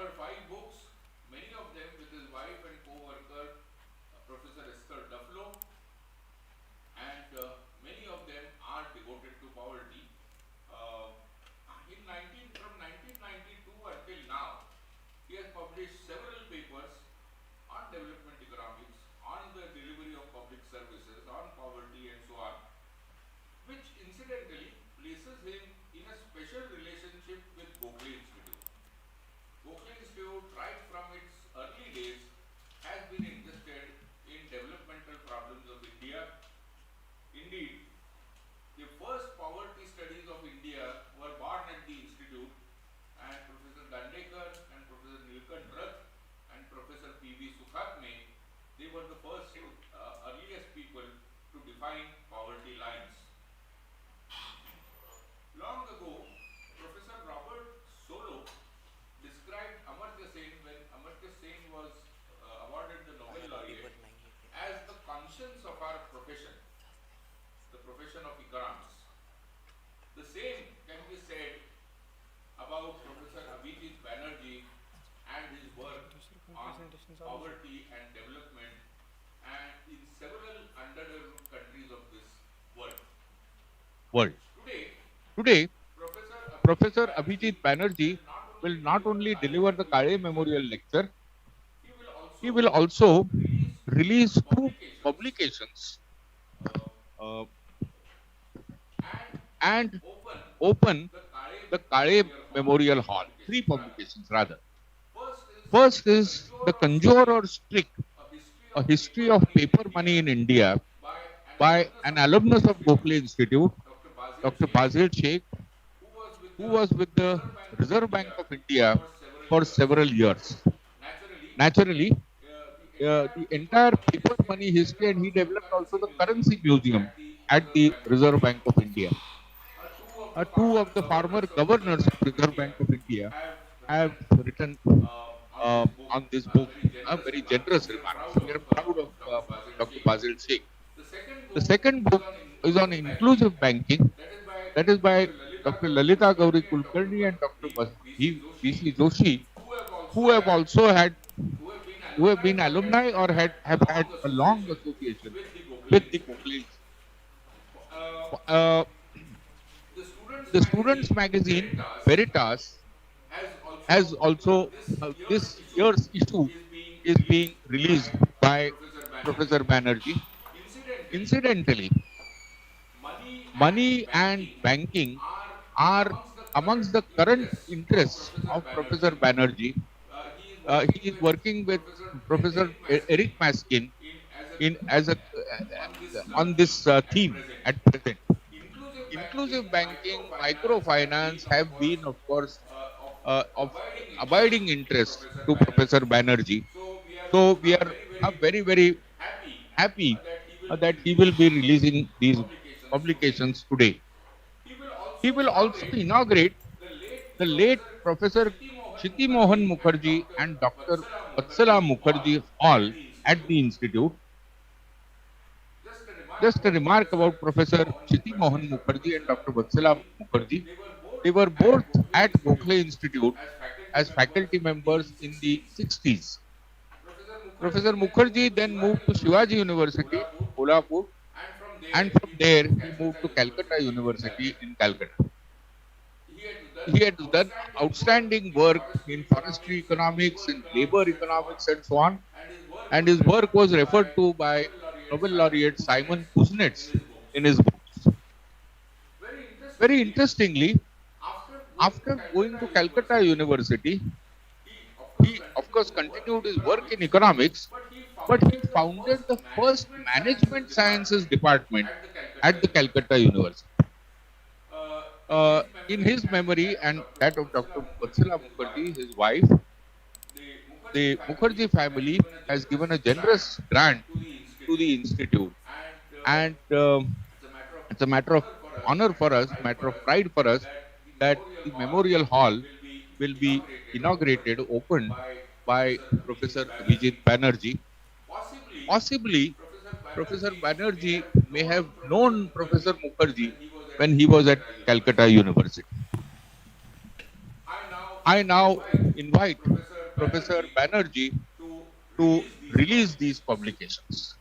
authored 5 books, many of them with his wife and co-worker, Professor Esther Duflo, and many of them are devoted to poverty. From 1992 until now, he has published several papers on development economics, on the delivery of public services, on poverty and so on, which incidentally places him in a special relationship with Gokhale Institute. Gokhale Institute, right from its early days, has been interested in developmental problems of India. Indeed, the first poverty studies of India were born at the institute, and Professor Dandekar and Professor Nilkant Rath and Professor P.V. Sukhatme, they were the first earliest people to define poverty lines. Long ago, Professor Robert Solow described Amartya Sen, when Amartya Sen was awarded the Nobel laureate, as the conscience of our profession, the profession of economics. The same can be said about Professor Abhijit Banerjee and his work on poverty and development, and in several underdeveloped countries of this world. Today, Professor Abhijit Banerjee will not only deliver the Kale Memorial Lecture, he will also release 2 publications and open the Kale Memorial Hall. 3 publications rather. First is The Conjurer's Trick, a history of paper money in India, by an alumnus of Gokhale Institute, Dr. Basil Sheikh, who was with the Reserve Bank of India for several years. Naturally, the entire paper money history, and he developed also the currency museum at the Reserve Bank of India. 2 of the former governors of Reserve Bank of India have written on this book very generous remarks. We are proud of Dr. Basil Sheikh. The second book is on inclusive banking. That is by Dr. Lalita Gauri Kulkarni and Dr. B.C. Joshi, who have been alumni or have had a long association with the Gokhale. The students' magazine Veritas has also this year's issue is being released by Professor Banerjee. Incidentally, money and banking are amongst the current interests of Professor Banerjee. He is working with Professor Eric Maskin on this theme at present. Inclusive banking, microfinance have been, of course, of abiding interest to Professor Banerjee. So we are very, very happy that he will be releasing these publications today. He will also inaugurate the late Professor Shiti Mohan Mukherjee and Dr. Vatsala Mukherjee Hall at the Institute. Just a remark about Professor Shiti Mohan Mukherjee and Dr. Vatsala Mukherjee. They were both at Gokhale Institute as faculty members in the 60s. Professor Mukherjee then moved to Shivaji University, Kolhapur, and from there he moved to Calcutta University in Calcutta. He had done outstanding work in forestry economics, in labor economics, and so on. And his work was referred to by Nobel laureate Simon Kuznets in his books. Very interestingly, after going to Calcutta University, he of course continued his work in economics, but he founded the first management sciences department at the Calcutta University. In his memory and that of Dr. Vatsala Mukherjee, his wife, the Mukherjee family has given a generous grant to the institute, and it's a matter of honor for us, matter of pride for us, that the memorial hall will be inaugurated, opened by Professor Abhijit Banerjee. Possibly, Professor Banerjee may have known Professor Mukherjee when he was at Calcutta University. I now invite Professor Banerjee to release these publications.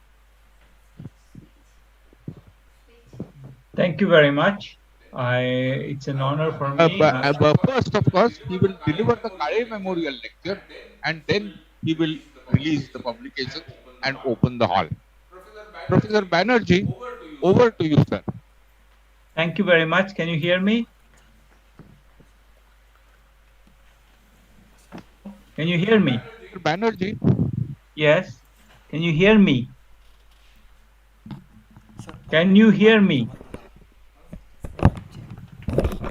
Thank you very much. It's an honor for me. But first, of course, he will deliver the Kale Memorial Lecture, and then he will release the publications and open the hall. Professor Banerjee, over to you, sir. Thank you very much. Can you hear me? Hello? Can you hear me? Banerjee. Yes. Can you hear me? Can you hear me?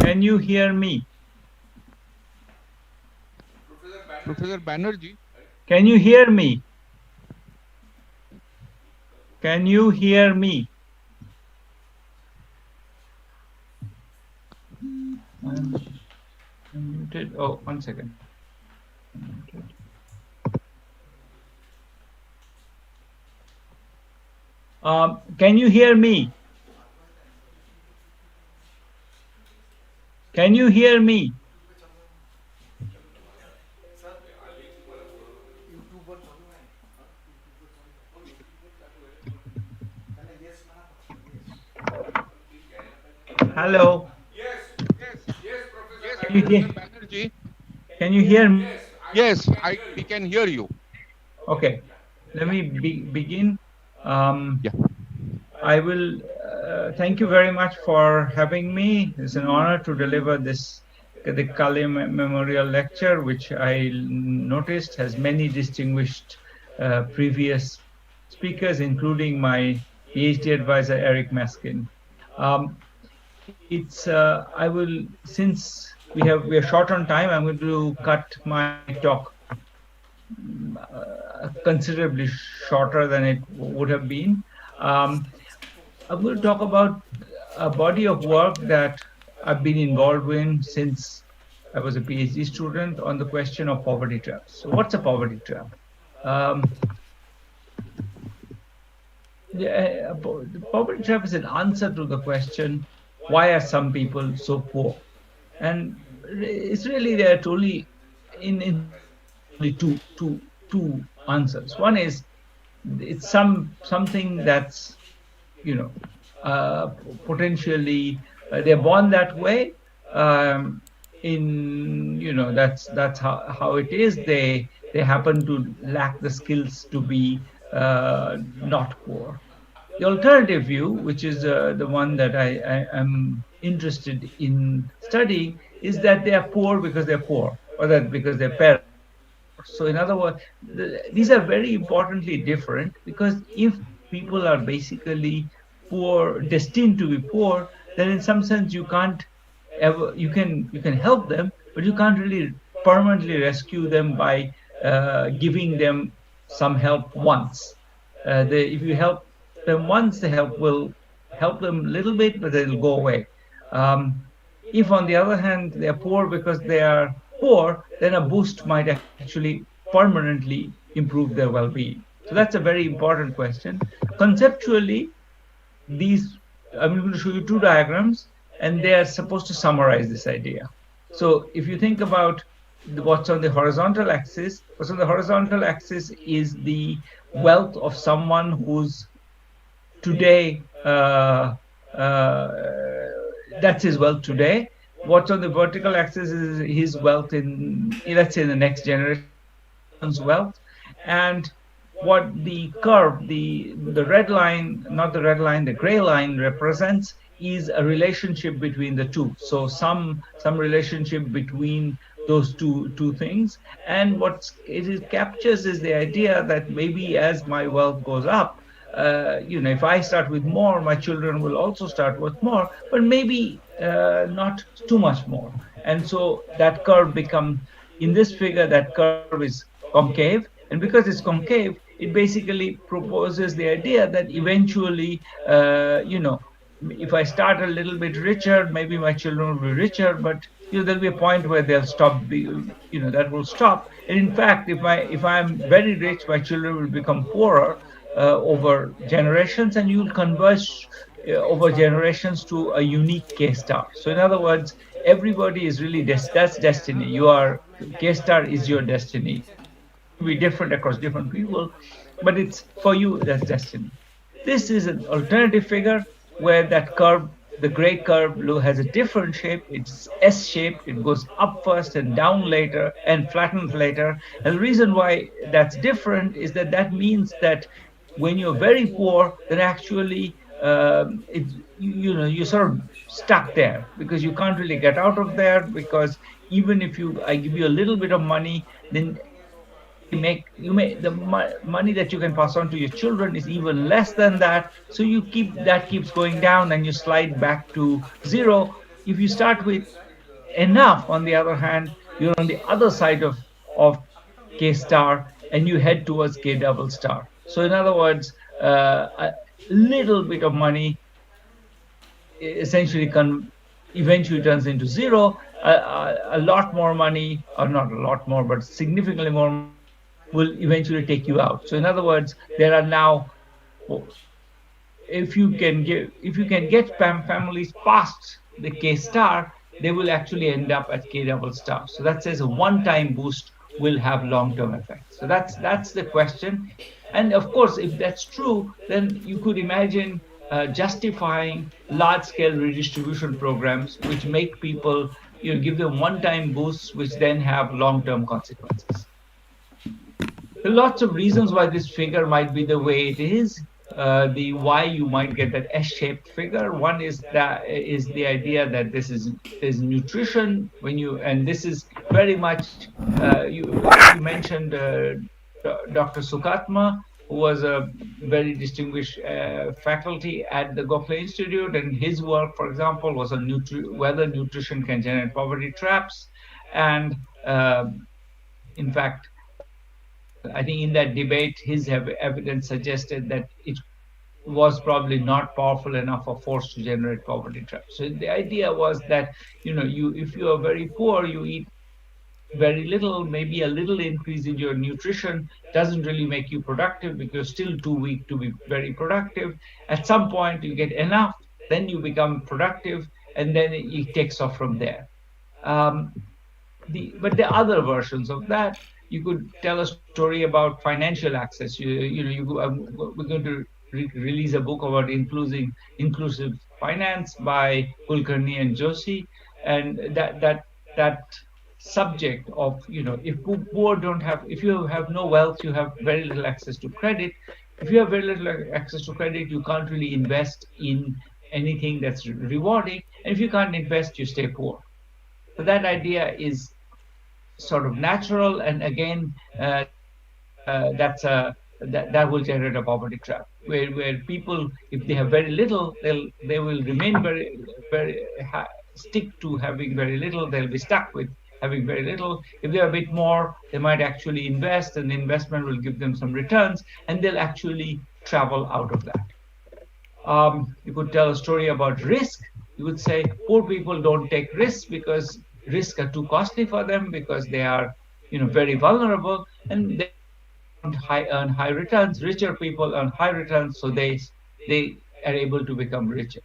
Can you hear me? Professor Banerjee. Can you hear me? Can you hear me? I'm muted. Oh, 1 second. Can you hear me? Can you hear me? Hello. Yes, Can you hear? Professor Banerjee. Can you hear me? Yes, we can hear you. Okay. Let me begin. Yeah. I will thank you very much for having me. It's an honor to deliver the Kale Memorial Lecture, which I noticed has many distinguished previous speakers, including my PhD advisor, Eric Meskin. I will, since we are short on time, I'm going to cut my talk considerably shorter than it would have been. I'm going to talk about a body of work that I've been involved in since I was a PhD student on the question of poverty traps. So, what's a poverty trap? The poverty trap is an answer to the question, why are some people so poor? And it's really there are only in science there are only two answers. One is it's something that's you know uh, potentially they're born that way. Um, in that's how it is. They happen to lack the skills to be not poor. The alternative view, which is the one that I am interested in studying, is that they are poor because they're poor, or that because their parents are poor. So, in other words, these are very importantly different, because if people are basically poor, destined to be poor, then in some sense you can't ever you can help them, but you can't really permanently rescue them by giving them some help once. If you help them once, the help will help them a little bit, but it'll go away. Um, if, on the other hand, they are poor because they are poor, then a boost might actually permanently improve their well-being. So that's a very important question. Conceptually, these I'm going to show you two diagrams, and they are supposed to summarize this idea. So if you think about what's on the horizontal axis, what's on the horizontal axis is the wealth of someone who's today that's his wealth today. What's on the vertical axis is his wealth in, let's say, the next generation, that person's wealth. And what the curve, the red line, not the red line, the gray line represents is a relationship between the two. So some relationship between those two things. And what it captures is the idea that maybe as my wealth goes up, if I start with more, my children will also start with more, but maybe not too much more. And so that curve becomes, in this figure, that curve is concave. And because it's concave, it basically proposes the idea that eventually, if I start a little bit richer, maybe my children will be richer, but there'll be a point where they'll stop. That will stop. And in fact, if I'm very rich, my children will become poorer over generations, and you'll converge over generations to a unique K star. So in other words, everybody is really that's destiny. You are K star is your destiny. It's going to be different across different people, but it's for you, that's destiny. This is an alternative figure where that curve, the gray curve, has a different shape. It's S shaped. It goes up first and down later and flattens later. And the reason why that's different is that that means that when you're very poor, then actually you're sort of stuck there because you can't really get out of there, because even if I give you a little bit of money, then the money that you can pass on to your children is even less than that. So keeps going down and you slide back to zero. If you start with enough, on the other hand, you're on the other side of K star and you head towards K double star. So in other words, a little bit of money essentially eventually turns into zero. A lot more money, or not a lot more, but significantly more money, will eventually take you out. So in other words, there are now, if you can get families past the K star, they will actually end up at K double star. So that says a one-time boost will have long-term effects. So that's the question. And of course, if that's true, then you could imagine justifying large-scale redistribution programs, which make people, give them one-time boosts, which then have long-term consequences. There are lots of reasons why this figure might be the way it is. The why you might get that S-shaped figure. One is the idea that there's nutrition when you, and this is very much you mentioned Dr. Sukatma, who was a very distinguished faculty at the Gokhale Institute, and his work, for example, was on whether nutrition can generate poverty traps, and in fact, I think in that debate, his evidence suggested that it was probably not powerful enough a force to generate poverty traps. So the idea was that, if you are very poor, you eat very little, maybe a little increase in your nutrition doesn't really make you productive because you're still too weak to be very productive. At some point, you get enough, then you become productive, and then it takes off from there. But the other versions of that, you could tell a story about financial access. We're going to release a book about inclusive finance by Kulkarni and Joshi, and that subject of, if poor don't have, if you have no wealth, you have very little access to credit. If you have very little access to credit, you can't really invest in anything that's rewarding, and if you can't invest, you stay poor. So that idea is sort of natural, and again, that will generate a poverty trap, where people, if they have very little, they will remain very stick to having very little. They'll be stuck with having very little. If they have a bit more, they might actually invest, and the investment will give them some returns, and they'll actually travel out of that. You could tell a story about risk. You would say poor people don't take risks because risks are too costly for them, because they are, very vulnerable, and they don't earn high returns. Richer people earn high returns, so they are able to become richer.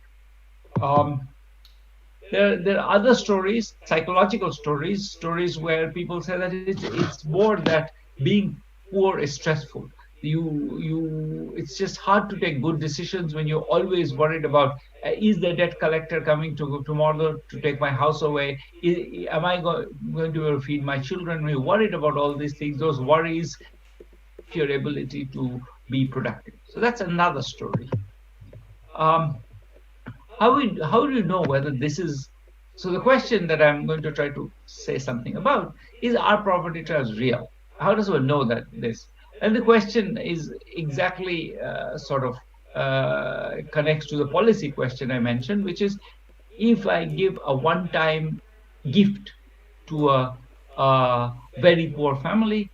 There are other stories, psychological stories where people say that it's more that being poor is stressful. It's just hard to take good decisions when you're always worried about, is the debt collector coming tomorrow to take my house away? Am I going to feed my children? When you're worried about all these things, those worries affect your ability to be productive. So that's another story. How do you know whether this is, so the question that I'm going to try to say something about is, are property traps real? How does one know that this? And the question is exactly sort of connects to the policy question I mentioned, which is, if I give a one-time gift to a very poor family,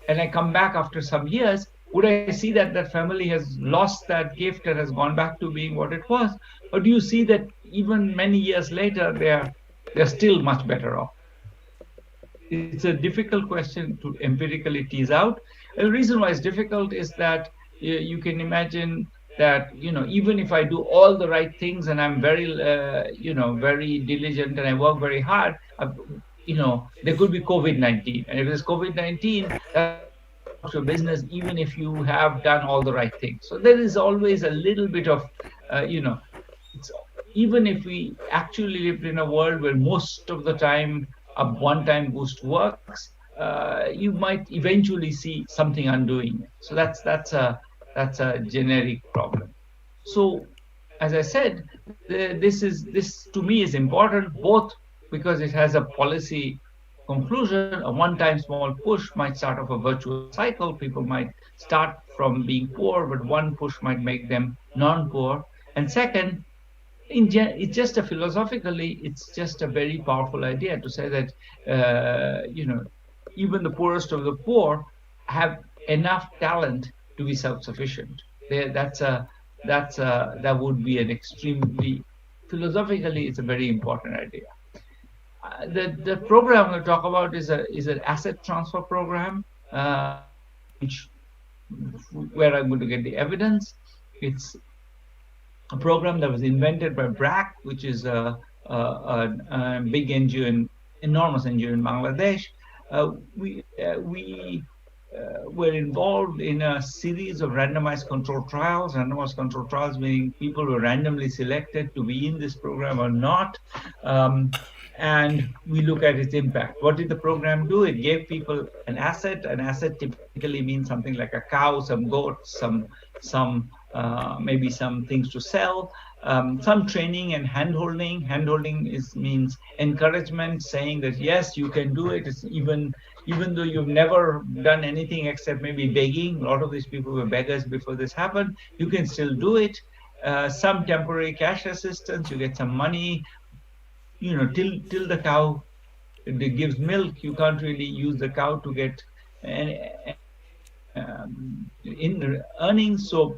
and I come back after some years, would I see that that family has lost that gift and has gone back to being what it was? Or do you see that even many years later, they're still much better off? It's a difficult question to empirically tease out. And the reason why it's difficult is that you can imagine that, even if I do all the right things and I'm very, very diligent and I work very hard, there could be COVID-19, and if there's COVID-19, that will wipe out your business even if you have done all the right things. So there is always a little bit of, it's even if we actually lived in a world where most of the time a one-time boost works, you might eventually see something undoing it. So that's a generic problem. So, as I said, this to me is important, both because it has a policy conclusion. A one-time small push might start off a virtuous cycle. People might start from being poor, but one push might make them non-poor. And second, it's just a philosophically, it's just a very powerful idea to say that even the poorest of the poor have enough talent to be self-sufficient. That would be an extremely, philosophically, it's a very important idea. The program I'm going to talk about is an asset transfer program, which where I'm going to get the evidence. It's a program that was invented by BRAC, which is a big NGO, enormous NGO in Bangladesh. We were involved in a series of randomized control trials. Randomized control trials meaning people were randomly selected to be in this program or not. And we look at its impact. What did the program do? It gave people an asset. An asset typically means something like a cow, some goats, some maybe some things to sell, some training and handholding. Handholding means encouragement, saying that yes, you can do it. It's even though you've never done anything except maybe begging. A lot of these people were beggars before this happened. You can still do it. Some temporary cash assistance. You get some money. Till the cow gives milk, you can't really use the cow to get any in earnings. So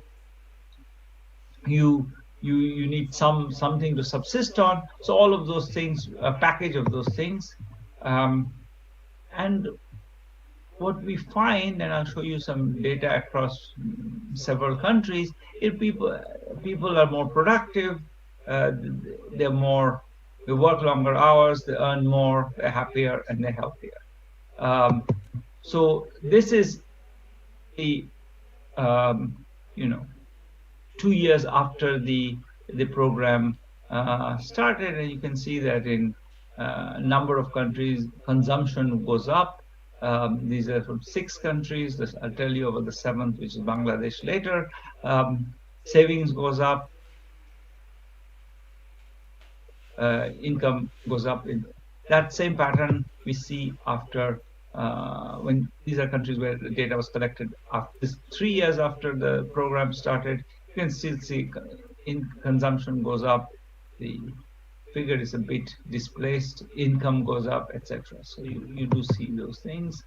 you need something to subsist on. So all of those things, a package of those things, and what we find, and I'll show you some data across several countries, if people are more productive, they work longer hours, they earn more, they're happier, and they're healthier. So this is the 2 years after the program started, and you can see that in a number of countries, consumption goes up. These are from 6 countries. I'll tell you about the 7th, which is Bangladesh later. Savings goes up, income goes up. In that same pattern we see after when these are countries where the data was collected after this 3 years after the program started. You can still see in consumption goes up, the figure is a bit displaced, income goes up, etc. So you do see those things.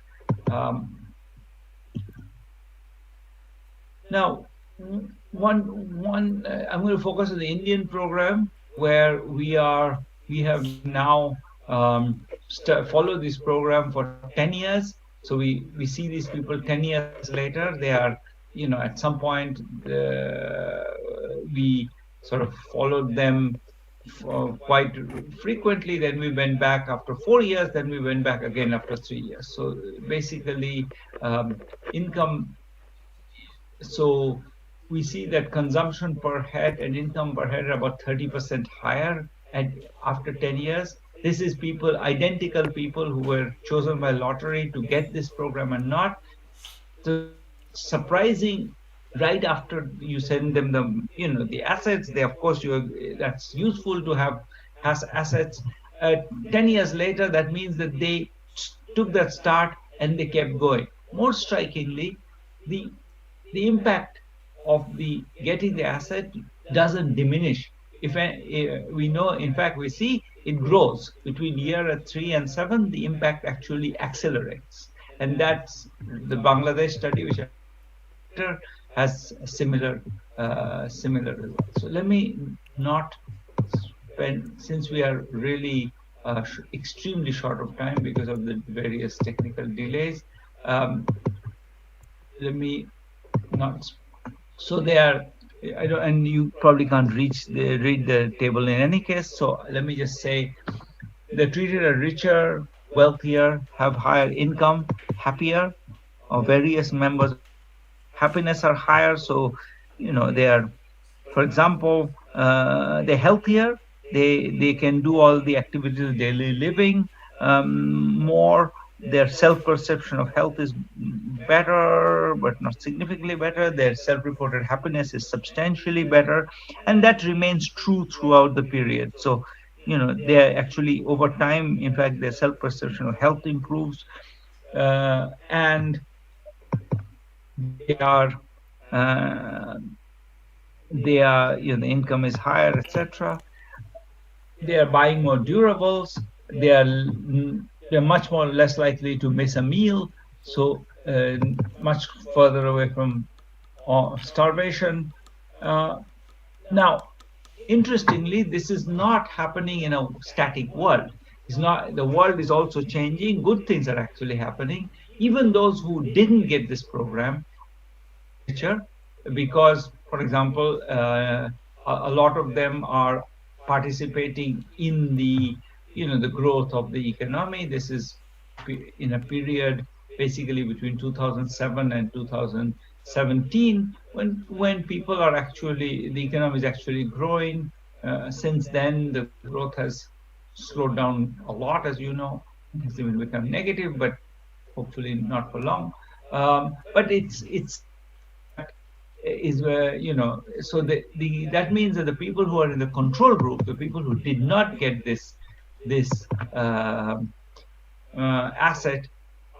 Now, I'm going to focus on the Indian program, where we have now followed this program for 10 years. So we see these people 10 years later. They are, at some point we sort of followed them quite frequently. Then we went back after 4 years. Then we went back again after 3 years. So basically, income. So we see that consumption per head and income per head are about 30% higher after 10 years. This is identical people who were chosen by lottery to get this program and not. So surprising, right after you send them the assets, they, of course, that's useful to have assets. 10 years later, that means that they took that start and they kept going. More strikingly, the impact of getting the asset doesn't diminish. If we know, in fact, we see it grows between year 3 and 7. The impact actually accelerates, and that's the Bangladesh study, which I'll talk about later, has similar results. So let me not spend, since we are really extremely short of time because of the various technical delays. Let me not. So they are, and you probably can't read the table in any case. So let me just say, they're treated a richer, wealthier, have higher income, happier, or various members of society happiness are higher. So, they are, for example, they're healthier. They can do all the activities of daily living more. Their self-perception of health is better, but not significantly better. Their self-reported happiness is substantially better, and that remains true throughout the period. So, they are actually over time. In fact, their self-perception of health improves, and they are uh, the income is higher, etc. They are buying more durables. They are they're much more less likely to miss a meal, so much further away from starvation. Uh, Now, interestingly, this is not happening in a static world. It's not. The world is also changing. Good things are actually happening. Even those who didn't get this program are getting richer because, for example, a lot of them are participating in the growth of the economy. This is in a period basically between 2007 and 2017 when people are actually the economy is actually growing. Since then, the growth has slowed down a lot, as you know. It has even become negative, but hopefully not for long. But it's something that is where so that means that the people who are in the control group, the people who did not get this uh, asset,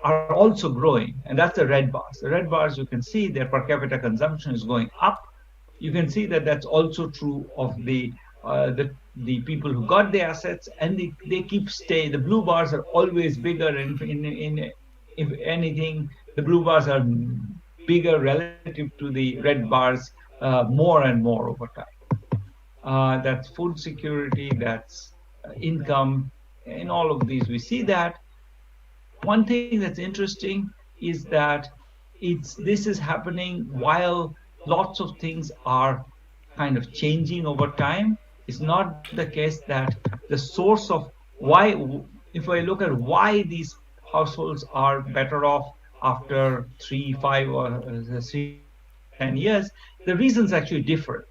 are also growing, and that's the red bars. The red bars, you can see their per capita consumption is going up. You can see that that's also true of the people who got the assets, and they keep stay. The blue bars are always bigger, and in if anything, the blue bars are bigger relative to the red bars more and more over time. That's food security, that's income. In all of these, we see that. One thing that's interesting is that this is happening while lots of things are kind of changing over time. It's not the case that the source of why, if I look at why these households are better off after 3, 5, or 3, 5, or 10 years, the reasons actually differ.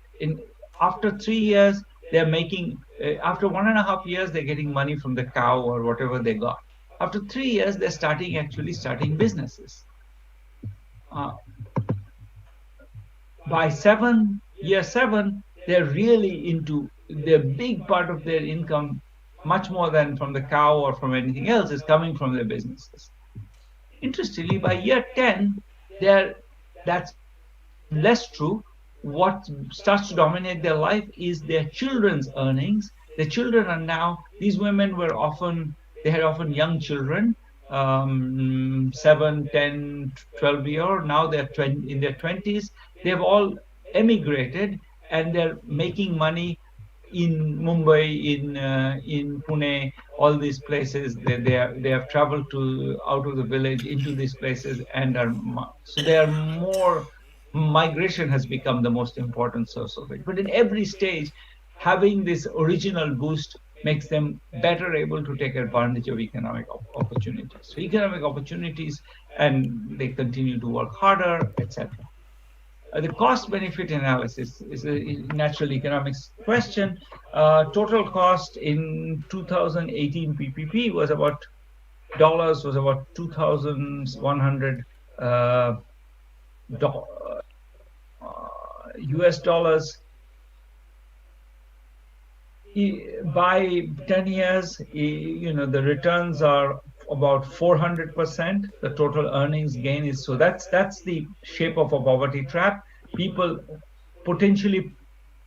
After 3 years, they're making, after 1.5 years, they're getting money from the cow or whatever they got. After 3 years, they're starting businesses. Uh, by year seven, they're really into the big part of their income, much more than from the cow or from anything else, is coming from their businesses. Interestingly, by year 10, that's less true. What starts to dominate their life is their children's earnings. The children are now, these women had often young children, 7, 10, 12-year. Now they're in their 20s. They've all emigrated, and they're making money in Mumbai, in Pune, all these places. They have traveled out of the village into these places, and so they are more. Migration has become the most important source of it. But in every stage, having this original boost makes them better able to take advantage of economic opportunities. So economic opportunities, and they continue to work harder, etc. The cost benefit analysis is a natural economics question. Total cost in 2018 PPP was about $2,100 US dollars. By 10 years, the returns are about 400%. The total earnings gain is, so that's the shape of a poverty trap. People, potentially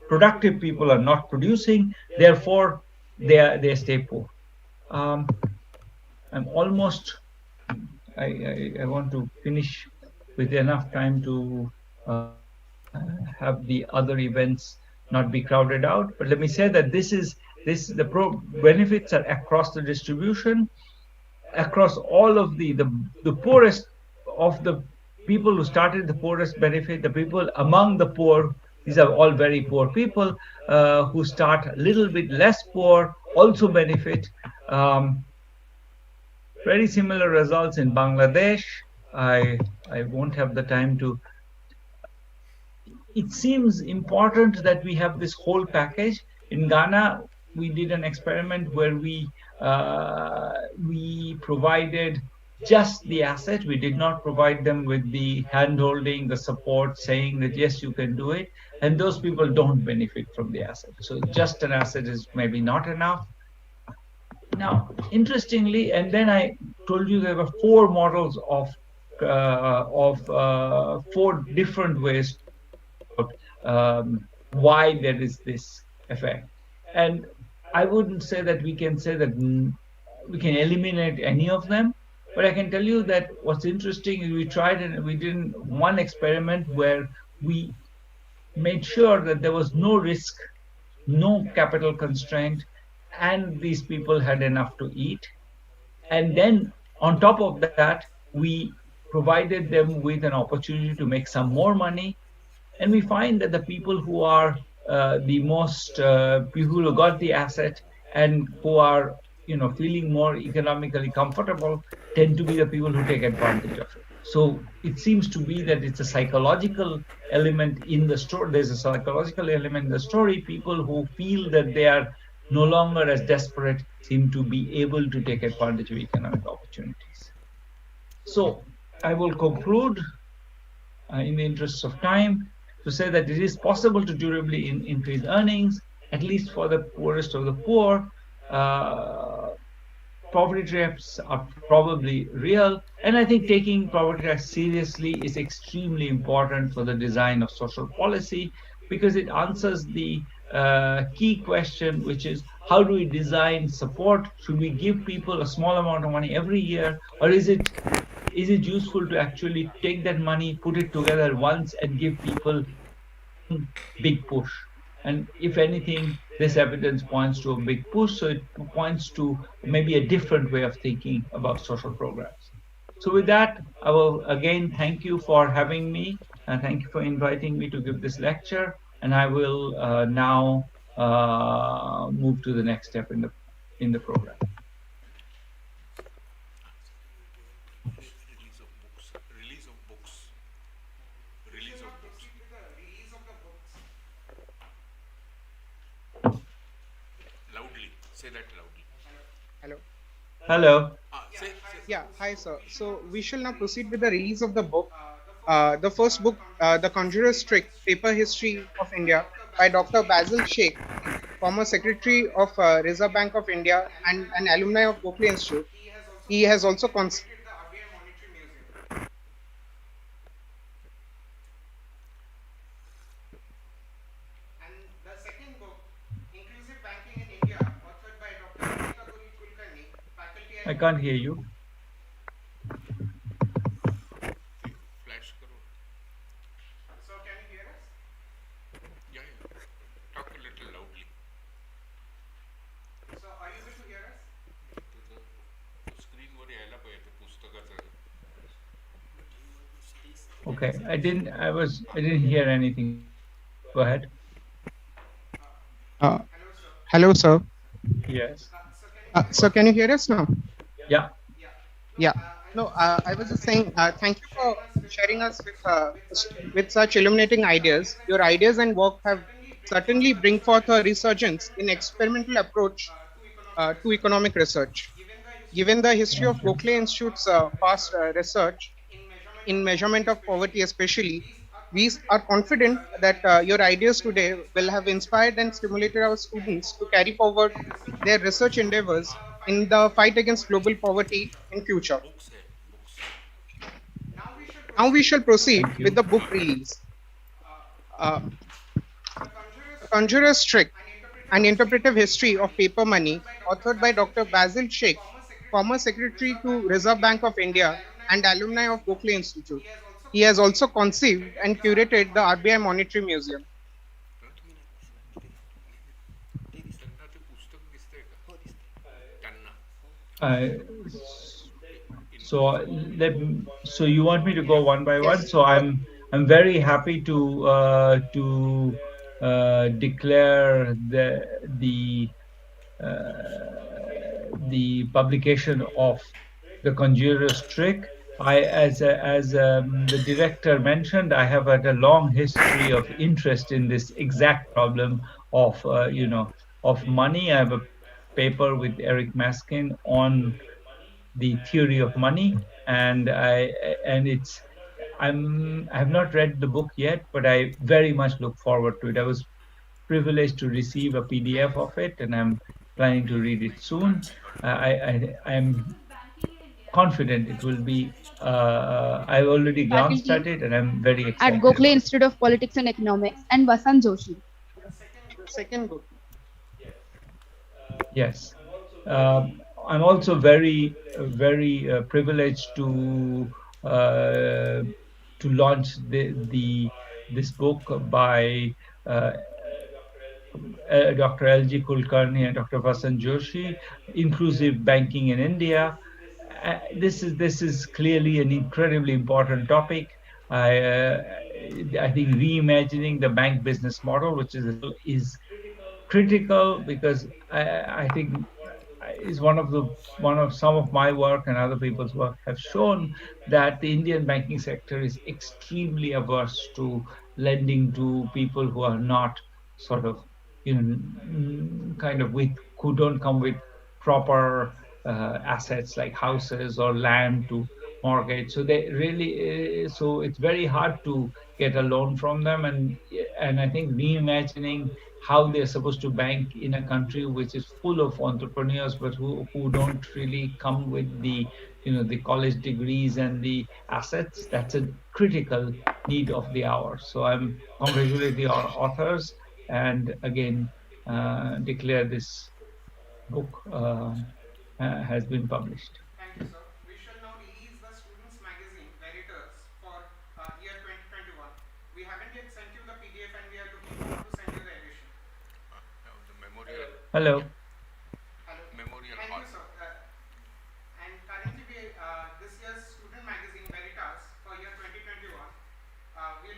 productive people, are not producing, therefore they stay poor. I'm almost. I want to finish with enough time to have the other events not be crowded out. But let me say that the benefits are across the distribution, across all of the poorest of the people who started the poorest benefit, the people among the poor. These are all very poor people who start a little bit less poor, also benefit. Very similar results in Bangladesh. I won't have the time to. It seems important that we have this whole package. In Ghana, we did an experiment where we provided just the asset. We did not provide them with the hand-holding, the support, saying that yes, you can do it. And those people don't benefit from the asset. So just an asset is maybe not enough. Now, interestingly, and then I told you there were four models of four different ways to think about why there is this effect. And I wouldn't say that we can say that we can eliminate any of them, but I can tell you that what's interesting is we tried and we did one experiment where we made sure that there was no risk, no capital constraint, and these people had enough to eat. And then on top of that, we provided them with an opportunity to make some more money. And we find that the people who are the most people who got the asset and who are feeling more economically comfortable tend to be the people who take advantage of it. So it seems to be that it's a psychological element in the story. There's a psychological element in the story. People who feel that they are no longer as desperate seem to be able to take advantage of economic opportunities. So I will conclude in the interest of time to say that it is possible to durably increase earnings, at least for the poorest of the poor. Poverty traps are probably real, and I think taking poverty traps seriously is extremely important for the design of social policy, because it answers the key question, which is how do we design support? Should we give people a small amount of money every year, or is it useful to actually take that money, put it together once, and give people one big push? And if anything, this evidence points to a big push, so it points to maybe a different way of thinking about social programs. So with that, I will again thank you for having me, and thank you for inviting me to give this lecture. And I will now move to the next step in the program. Hello. Hello. Yeah, hi, sir. So we shall now proceed with the release of the book. The first book, The Conjurer's Trick, Paper History of India by Dr. Basil Sheikh, former Secretary of Reserve Bank of India and an alumni of Berkeley Institute. He has also I can't hear you. Okay, I didn't hear anything. Go ahead. Uh, hello, sir. Yes. So can you hear us now? Yeah. Yeah. No, I was just saying, thank you for sharing us with such illuminating ideas. Your ideas and work have certainly bring forth a resurgence in experimental approach to economic research. Given the history of Berkeley Institute's past research in measurement of poverty, especially, we are confident that your ideas today will have inspired and stimulated our students to carry forward their research endeavors in the fight against global poverty in future. Now we shall proceed Thank with you. the book release. Uh, the Conjurer's Trick, An Interpretive History of Paper Money, authored by Dr. Basil Sheikh, former Secretary to Reserve Bank of India and alumni of Berkeley Institute. He has also conceived and curated the RBI Monetary Museum. I so so you want me to go one by one? Yes. So I'm very happy to declare the publication of the conjurer's trick. As the director mentioned, I have had a long history of interest in this exact problem of of money. I have a paper with Eric Maskin on the theory of money, and it's I have not read the book yet, but I very much look forward to it. I was privileged to receive a PDF of it, and I'm planning to read it soon. I'm confident it will be. I've already glanced at faculty it, and I'm very at excited Gokhale about it. Institute of Politics and Economics, and Vasant Joshi. The second book. Yes. I'm also very privileged uh, to launch the this book by uh, Dr. L.G. Kulkarni and Dr. Vasant Joshi, Inclusive Banking in India. This is clearly an incredibly important topic. I uh, I think reimagining the bank business model, which is critical, because I think is one of some of my work and other people's work have shown that the Indian banking sector is extremely averse to lending to people who are not sort of kind of with who don't come with proper assets like houses or land to mortgage. So they really so it's very hard to get a loan from them, and I think reimagining how they're supposed to bank in a country which is full of entrepreneurs, but who don't really come with the the college degrees and the assets. That's a critical need of the hour. So I'm congratulate the authors, and again declare this book has been published. Thank you, sir. We shall now release the students' magazine, Veritas, for year 2021. We haven't yet sent you the PDF, and we are looking forward to send you the edition. Hello. Hello. Thank you, sir. And currently, this year's student magazine, Veritas, for year 2021, we'll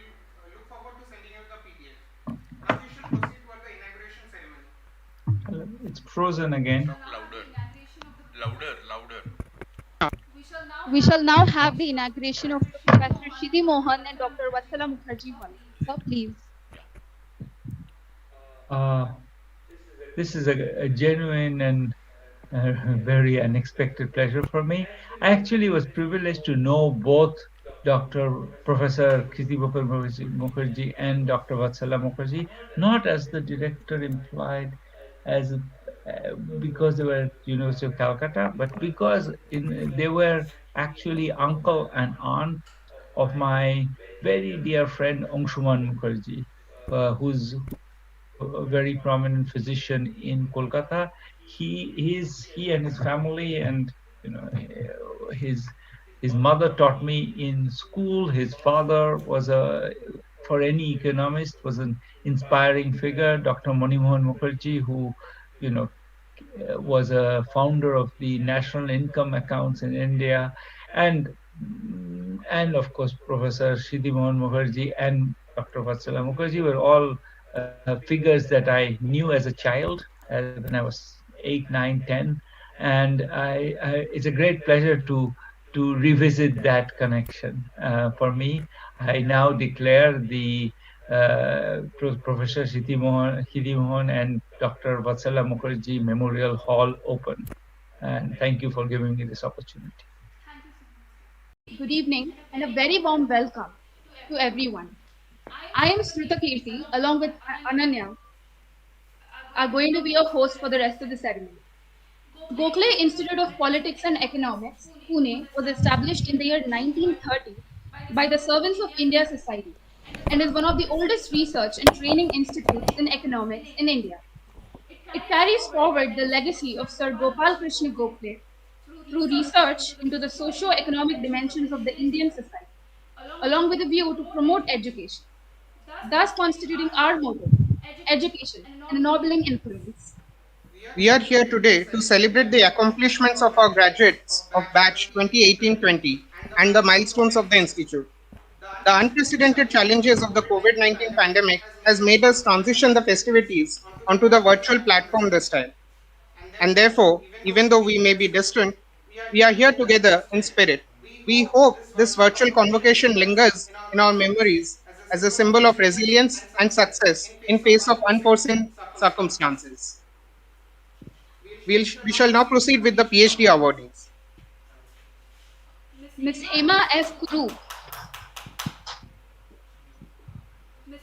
look forward to sending you the PDF. Now we shall proceed toward the inauguration ceremony. Hello. It's frozen again. We shall now have the inauguration of Professor Shidi Mohan and Dr. Vatsala Mukherjee Hall. So please. Uh, this is a genuine and very unexpected pleasure for me. I actually was privileged to know both Dr. Professor Kriti Bopal Mukherjee and Dr. Vatsala Mukherjee, not as the director implied, as because they were at University of Calcutta, but because they were actually uncle and aunt of my very dear friend Angshuman Mukherjee, who's a very prominent physician in Kolkata. He and his family, and you know his his mother taught me in school. His father was for any economist, was an inspiring figure, Dr. Manimohan Mukherjee, who you know was a founder of the national income accounts in India, and of course Professor Shidi Mohan Mukherjee and Dr. Vatsala Mukherjee were all figures that I knew as a child, when I was 8, 9, 10, and it's a great pleasure to revisit that connection for me. I now declare the Professor Shidi Mohan and Dr. Vatsala Mukherjee Memorial Hall open. And thank you for giving me this opportunity. Good evening and a very warm welcome to everyone. I am Sruta Kirti along with Ananya are going to be your host for the rest of the ceremony. Gokhale Institute of Politics and Economics, Pune, was established in the year 1930 by the Servants of India Society and is one of the oldest research and training institutes in economics in India. It carries forward the legacy of Sir Gopal Krishna Gokhale through research into the socio-economic dimensions of the Indian society, along with a view to promote education, thus constituting our motto, education, an ennobling influence. We are here today to celebrate the accomplishments of our graduates of batch 2018-20 and the milestones of the institute. The unprecedented challenges of the COVID-19 pandemic has made us transition the festivities onto the virtual platform this time. And therefore, even though we may be distant, We are here together in spirit. We hope this virtual convocation lingers in our memories as a symbol of resilience and success in face of unforeseen circumstances. We shall now proceed with the PhD awardees. Miss Hema S. Kuru,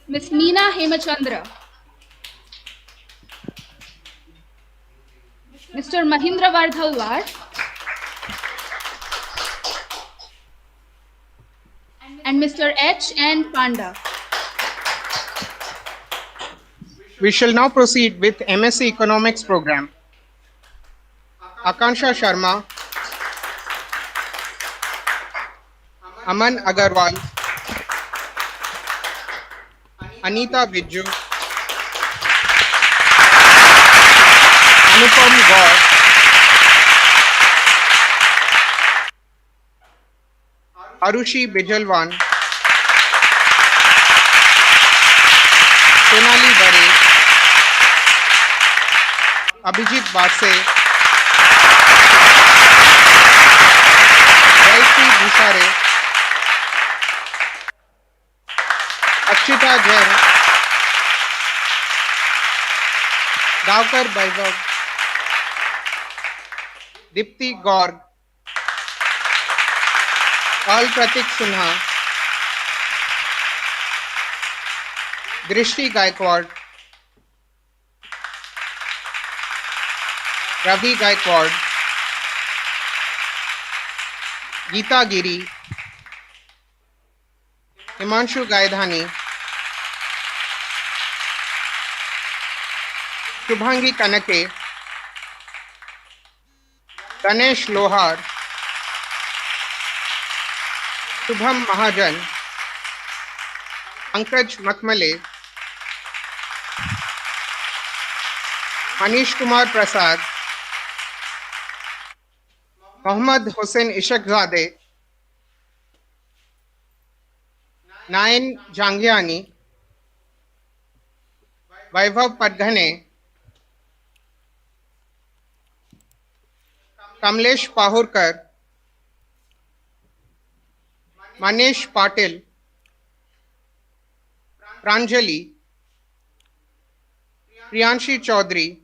Miss Meena Hemachandra, Mr. Mahindra Vardhalwar, and Mr. H. N. Panda. We shall now proceed with Msc Economics Program. Akansha Sharma, Aman Agarwal, Anita Bijju, Anupam Gaur, Arushi Bijalwan, Sonali Bare, Abhijit Base, Jayashree Bhushare, Akshita Jain, Davkar Vaibhav, Dipti Gaur, Pal Pratik Sinha, Drishti Gaikwad, Ravi Gaikwad, Geeta Giri, Himanshu Gaidhani, Shubhangi Kanake, Ganesh Lohar, Shubham Mahajan, Pankaj Makmale, Manish Kumar Prasad, Mohammad Hossain Ishaqzadeh, Nayan Jangiani, Vaibhav Padghane, Kamlesh Pahurkar, Manesh Patil, Pranjali, Priyanshi Chaudhary,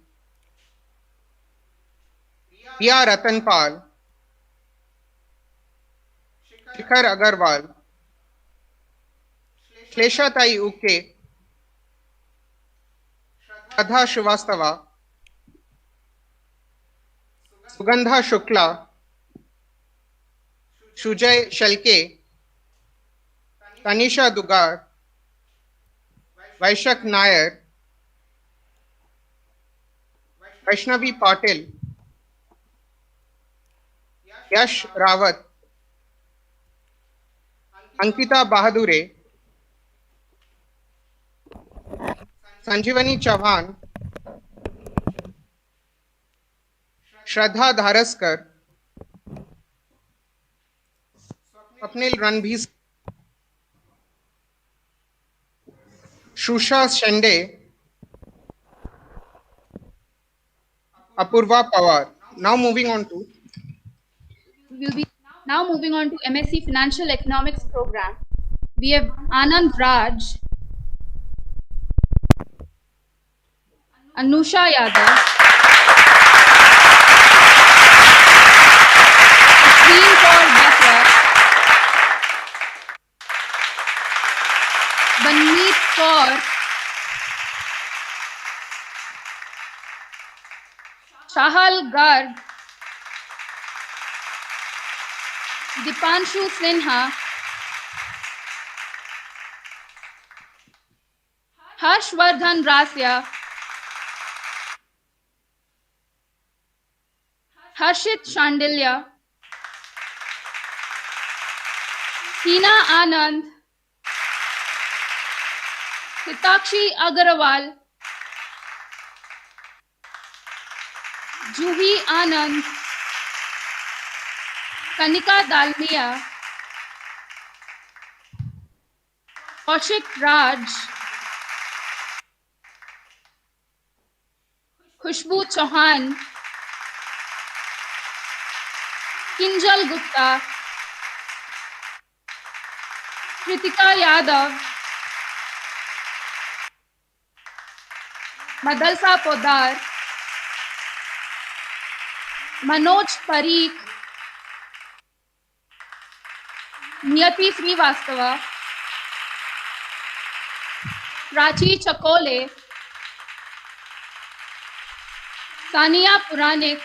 Riya Ratanpal, Shikhar Agarwal, Shlesha-Tai Uke, Shraddha Shrivastava, Sugandha Shukla, Shujay Shalke, Tanisha Dugar, Vaishak Nair, Vaishnavi Patil, Yash Rawat, Ankita Bahadure, Sanjivani Chauhan, Shraddha Dharaskar, Swapnil Ranbhis, Shusha Shende, Apurva Pawar. Now moving on to We'll be now moving on to MSc Financial Economics Program. We have Anand Raj, Anusha Yadav, Ashwin Kaur Batra, Banmeet Kaur, Shahal Garg, Dipanshu Sinha, Harshvardhan Rasya, Harshit Shandilya, Hina Anand, Hitakshi Agarwal, Juhi Anand, Kanika Dalmia, Kaushik Raj, Khushbu Chauhan, Kinjal Gupta, Kritika Yadav, Madalsa Podar, Manoj Parikh, Niyati Srivastava, Prachi Chakole, Sania Puranik,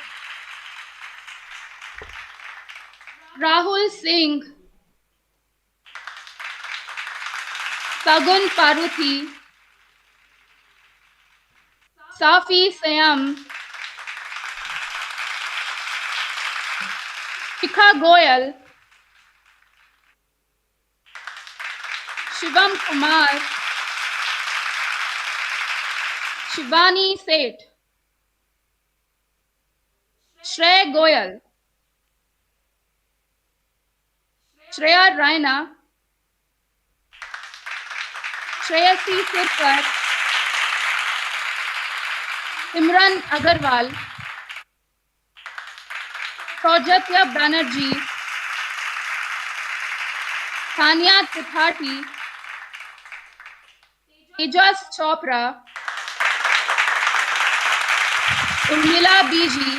Rahul Singh, Sagun Paruthi, Safi Sayam, Shikha Goyal, Shivam Kumar, Shivani Seth, Shrey Goyal, Shreya Raina, Shreyasi Sirkar, Imran Agarwal, Saujatya Banerjee, Tanya Tripathi, Tejas Chopra, Urmila Biji,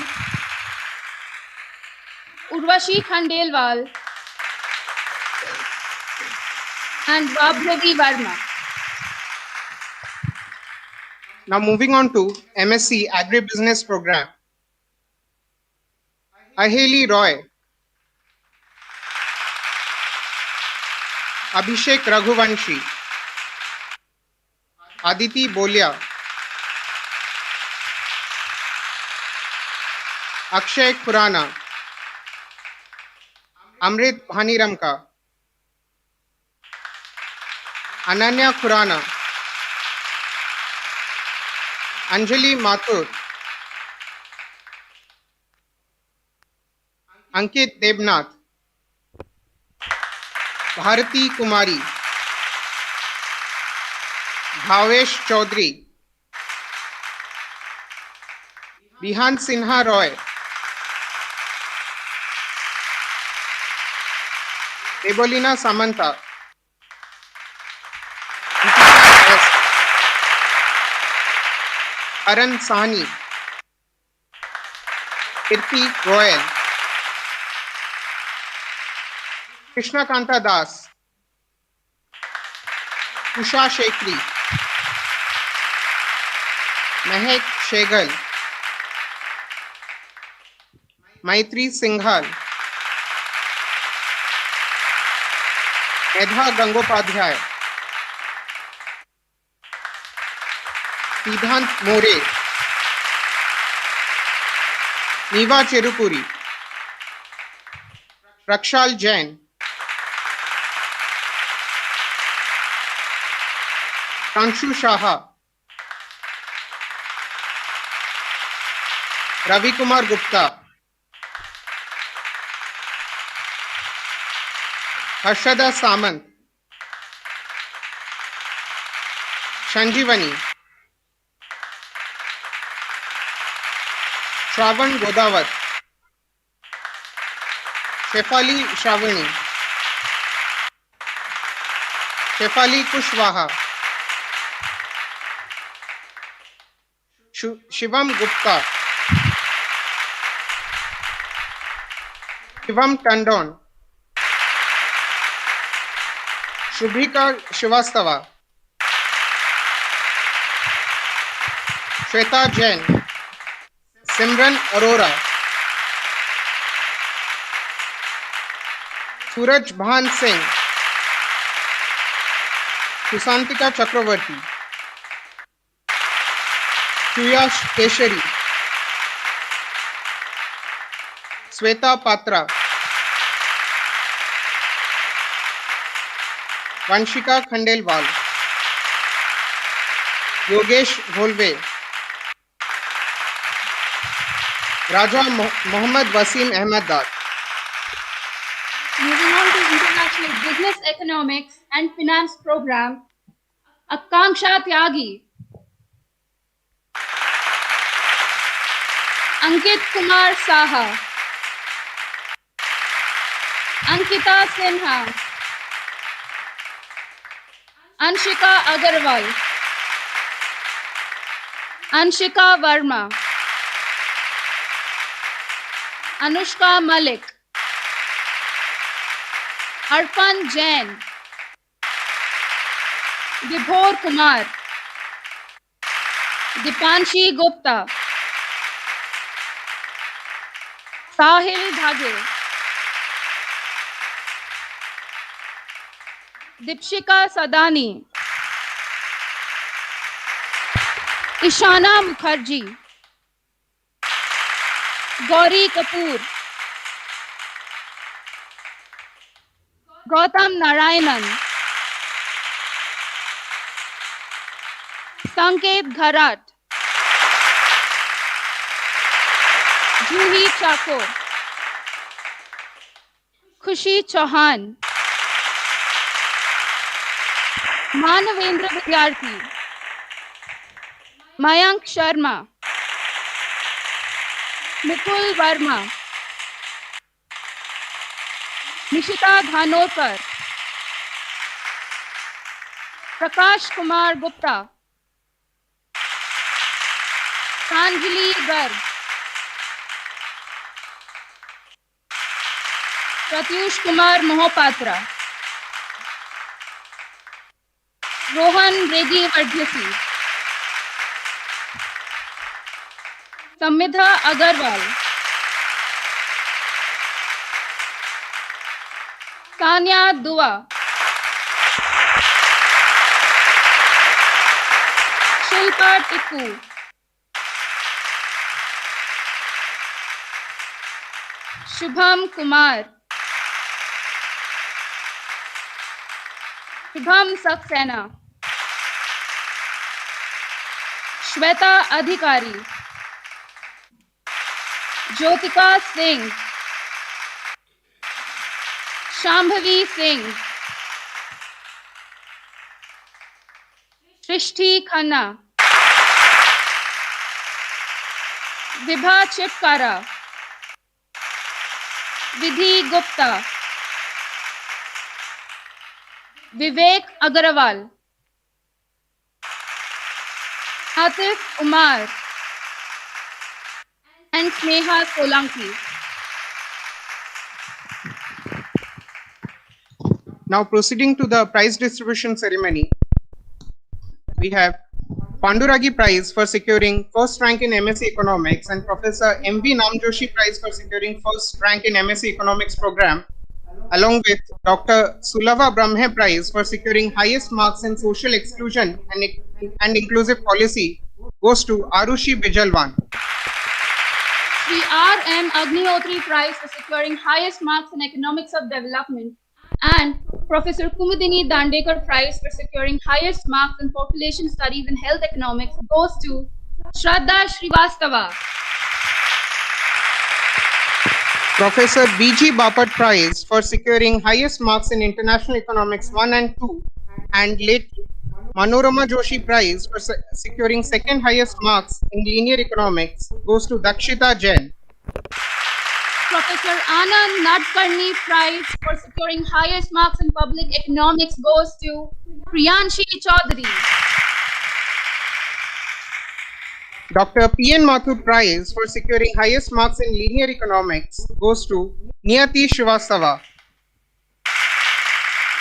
Urvashi Khandelwal, and Vabhavi Verma. Now moving on to MSc Agribusiness Program. Aheli Roy, Abhishek Raghuvanshi, Aditi Bolia, Akshay Khurana, Amrit Bhaniramka, Ananya Khurana, Anjali Mathur, Ankit Debnath, Bharati Kumari, Bhavesh Chaudhary, Bihan Sinha Roy, Debolina Samanta, Deepika S, Karan Sahni, Kirti Goyal, Krishna Kanta Das, Usha Shekri, Mehek Shegal, Maitri Singhal, Medha Gangopadhyay, Siddhant More, Niva Cherukuri, Rakshal Jain, Kanshu Shaha, Ravi Kumar Gupta, Harshada Samant, Sanjivani, Shravan Godawat, Shefali Shravani, Shefali Kushwaha, Shivam Gupta, Shivam Tandon, Shubhika Shivastava, Shweta Jain, Simran Arora, Suraj Bhan Singh, Susantika Chakravarti, Suyash Keshari, Sweta Patra, Vanshika Khandelwal, Yogesh Bholve, Raja Mohammad Wasim Ahmed Dar. Moving on to International Business Economics and Finance Program, Akanksha Tyagi, Ankit Kumar Saha, Ankita Sinha, Anshika Agarwal, Anshika Verma, Anushka Malik, Arpan Jain, Vibhor Kumar, Dipanshi Gupta, Sahil Dhage, Dipshika Sadani, Ishana Mukherjee, Gauri Kapoor, Gautam Narayanan, Sanket Gharat, Juhi Chakor, Khushi Chauhan, Manavendra Vidyarthi, Mayank Sharma, Mukul Verma, Nishita Dhanorkar, Prakash Kumar Gupta, Sanjali Garg, Pratyush Kumar Mohapatra, Rohan Regi Vardhasi, Samidha Agarwal, Tanya Dua, Shilpa Tikku, Shubham Kumar, Shubham Saxena, Shweta Adhikari, Jyotika Singh, Shambhavi Singh, Shrishti Khanna, Vibha Chitkara, Vidhi Gupta, Vivek Agarwal, Atif Umar, and Sneha Solanki. Now proceeding to the prize distribution ceremony, we have Panduragi Prize for securing first rank in MSc Economics and Professor M.V. Namjoshi Prize for securing first rank in MSc Economics program, along with Dr. Sulava Brahme Prize for securing highest marks in social exclusion and inclusive policy, goes to Arushi Bijalwan. Sri R.M. Agnihotri Prize for securing highest marks in economics of development, and Professor Kumudini Dandekar Prize for securing highest marks in population studies and health economics goes to Shraddha Srivastava. Professor B.G. Bapat Prize for securing highest marks in International Economics 1 and 2, and late Manorama Joshi Prize for securing second highest marks in Linear Economics goes to Dakshita Jain. Professor Anand Nadkarni Prize for securing highest marks in public economics goes to Priyanshi Chaudhary. Dr. P.N. Mathur Prize for securing highest marks in Linear Economics goes to Niyati Srivastava.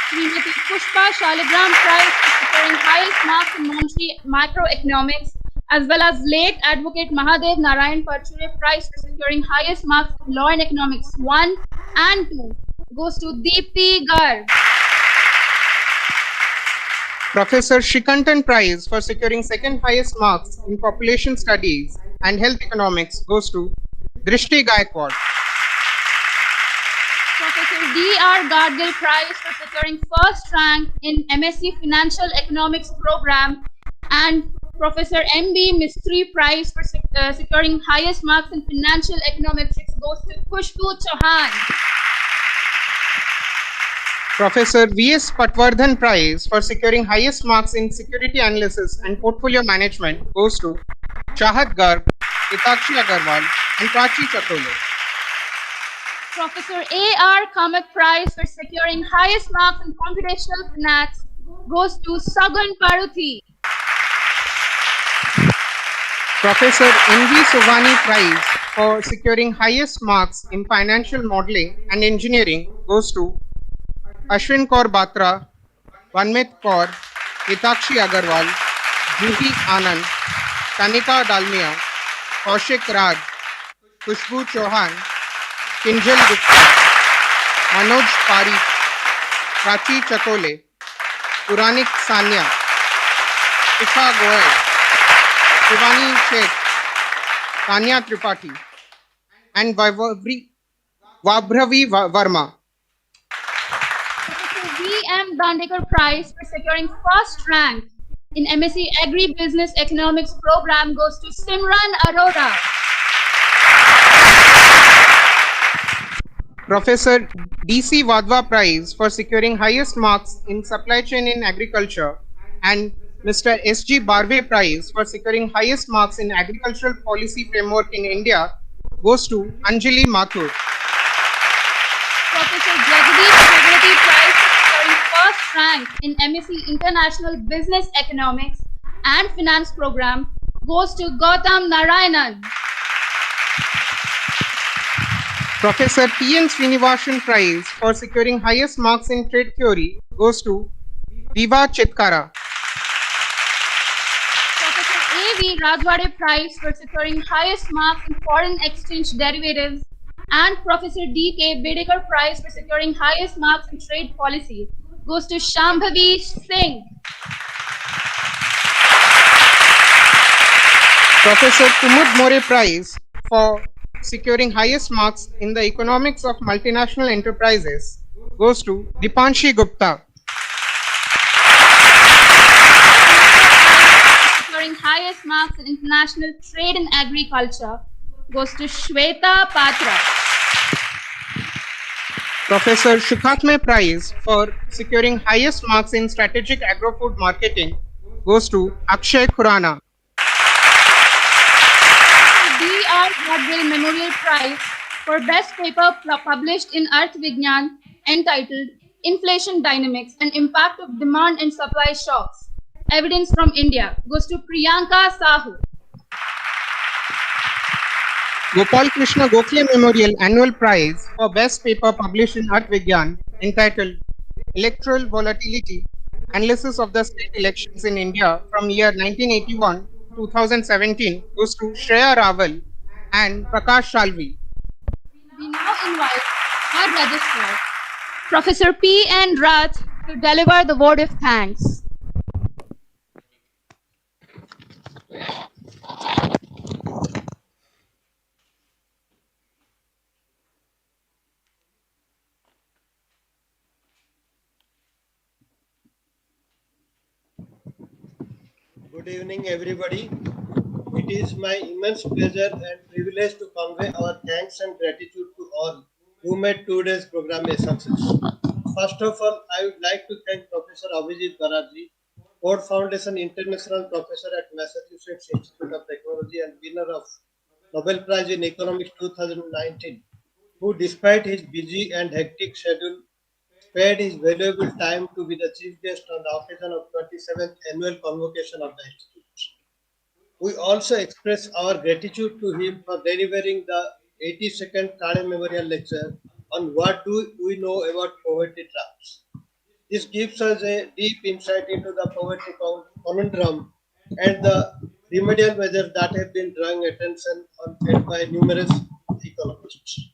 Srimati Pushpa Shaligram Prize for securing highest marks in monetary microeconomics, as well as late Advocate Mahadev Narayan Parchure Prize for securing highest marks in Law and Economics 1 and 2 goes to Deepthi Garg. Professor Shikantan Prize for securing second highest marks in Population Studies and Health Economics goes to Drishti Gaikwad. Professor D.R. Gadgil Prize for securing first rank in MSc Financial Economics program, and Professor M.B. Mistry Prize for securing highest marks in Financial Economics goes to Khushbu Chauhan. Professor V.S. Patwardhan Prize for securing highest marks in Security Analysis and Portfolio Management goes to Chahat Garg, Hitakshi Agarwal, and Prachi Chatole. Professor A.R. Kamat Prize for securing highest marks in computational finance goes to Sagan Paruthi. Professor N.V. Sovani Prize for securing highest marks in financial modeling and engineering goes to Ashwin Kaur Batra, Vanmit Kaur, Hitakshi Agarwal, Juhi Anand, Tanika Dalmia, Kaushik Raj, Khushbu Chauhan, Kinjal Gupta, Manoj Parikh, Prachi Chatole, Puranik Sanya, Shikha Goel, Shivani Sheth, Tanya Tripathi, and Vabhravi Verma. Professor V.M. Dandekar Prize for securing first rank in Msc Agribusiness Economics Program goes to Simran Arora. Professor D.C. Wadhwa Prize for securing highest marks in supply chain in agriculture, and Mr. S.G. Barve Prize for securing highest marks in agricultural policy framework in India goes to Anjali Mathur. Professor Jagdeep Bhagwati Prize for securing first rank in Msc International Business Economics and Finance Program goes to Gautam Narayanan. Professor T.N. Srinivasan Prize for securing highest marks in trade theory goes to Viva Chitkara. Professor A.V. Rajwade Prize for securing highest marks in foreign exchange derivatives and Professor D.K. Bedekar Prize for securing highest marks in trade policy goes to Shambhavi Singh. Professor Kumud More Prize for securing highest marks in the economics of multinational enterprises goes to Dipanshi Gupta. Securing highest marks in international trade and agriculture goes to Shweta Patra. Professor Shukatme Prize for securing highest marks in strategic agro-food marketing goes to Akshay Khurana. D.R. Godwin Memorial Prize for Best Paper published in Earth Vigyan entitled Inflation Dynamics and Impact of Demand and Supply Shocks. Evidence from India goes to Priyanka Sahu. Gopal Krishna Gokhale Memorial Annual Prize for Best Paper published in Earth Vigyan entitled Electoral Volatility Analysis of the State Elections in India from year 1981 to 2017 goes to Shreya Raval and Prakash Shalvi. We now invite our registrar, Professor P. N. Rath, to deliver the vote of thanks. Good evening, everybody. It is my immense pleasure and privilege to convey our thanks and gratitude to all who made today's program a success. First of all, I would like to thank Professor Abhijit Banerjee, Ford Foundation International Professor at Massachusetts Institute of Technology and winner of Nobel Prize in Economics 2019, who, despite his busy and hectic schedule, spared his valuable time to be the chief guest on the occasion of 27th annual convocation of the Institute. We also express our gratitude to him for delivering the 82nd Kare Memorial Lecture on what do we know about poverty traps. This gives us a deep insight into the poverty conundrum and the remedial measures that have been drawing attention on by numerous economists.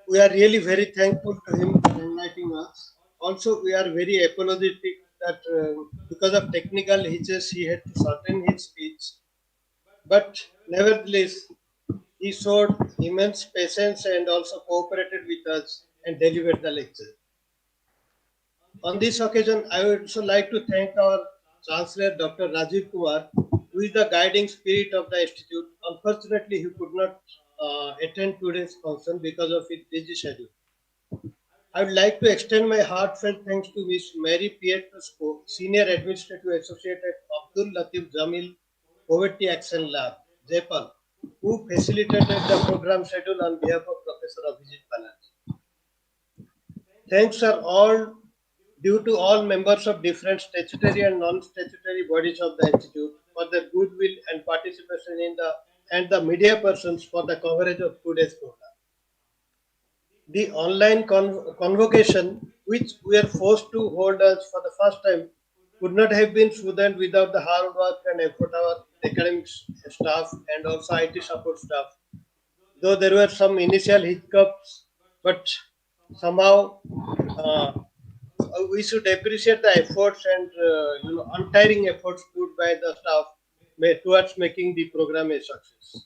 We are really very thankful to him for enlightening us. Also, we are very apologetic that because of technical hitches, he had to shorten his speech. But nevertheless, he showed immense patience and also cooperated with us and delivered the lecture. On this occasion, I would also like to thank our Chancellor, Dr. Rajiv Kumar, who is the guiding spirit of the Institute. Unfortunately, he could not attend today's function because of his busy schedule. I would like to extend my heartfelt thanks to Ms. Mary Pietrusco, Senior Administrative Associate at Abdul Latif Jamil Poverty Action Lab, JPAL, who facilitated the program schedule on behalf of Professor Abhijit Banerjee. Thanks are all due to all members of different statutory and non-statutory bodies of the institute for their goodwill and participation in the media persons for the coverage of today's program. The online convocation, which we are forced to hold us for the first time, could not have been smoothened without the hard work and effort of our academic staff and also IT support staff. Though there were some initial hiccups, but somehow uh, we should appreciate the efforts and untiring efforts put by the staff towards making the program a success.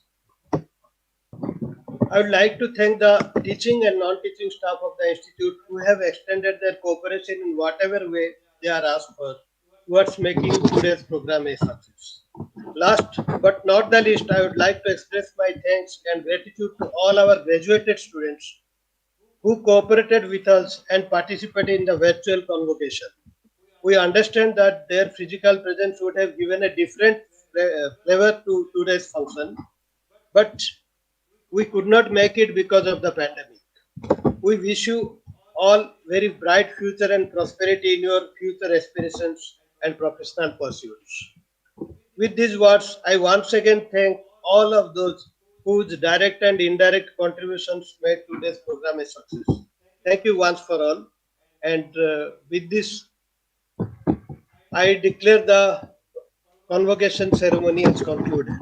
I would like to thank the teaching and non-teaching staff of the institute who have extended their cooperation in whatever way they are asked for towards making today's program a success. Last but not the least, I would like to express my thanks and gratitude to all our graduated students who cooperated with us and participated in the virtual convocation. We understand that their physical presence would have given a different flavor to today's function, but we could not make it because of the pandemic. We wish you all very bright future and prosperity in your future aspirations and professional pursuits. With these words, I once again thank all of those whose direct and indirect contributions made today's program a success. Thank you once for all. And with this, I declare the convocation ceremony as concluded.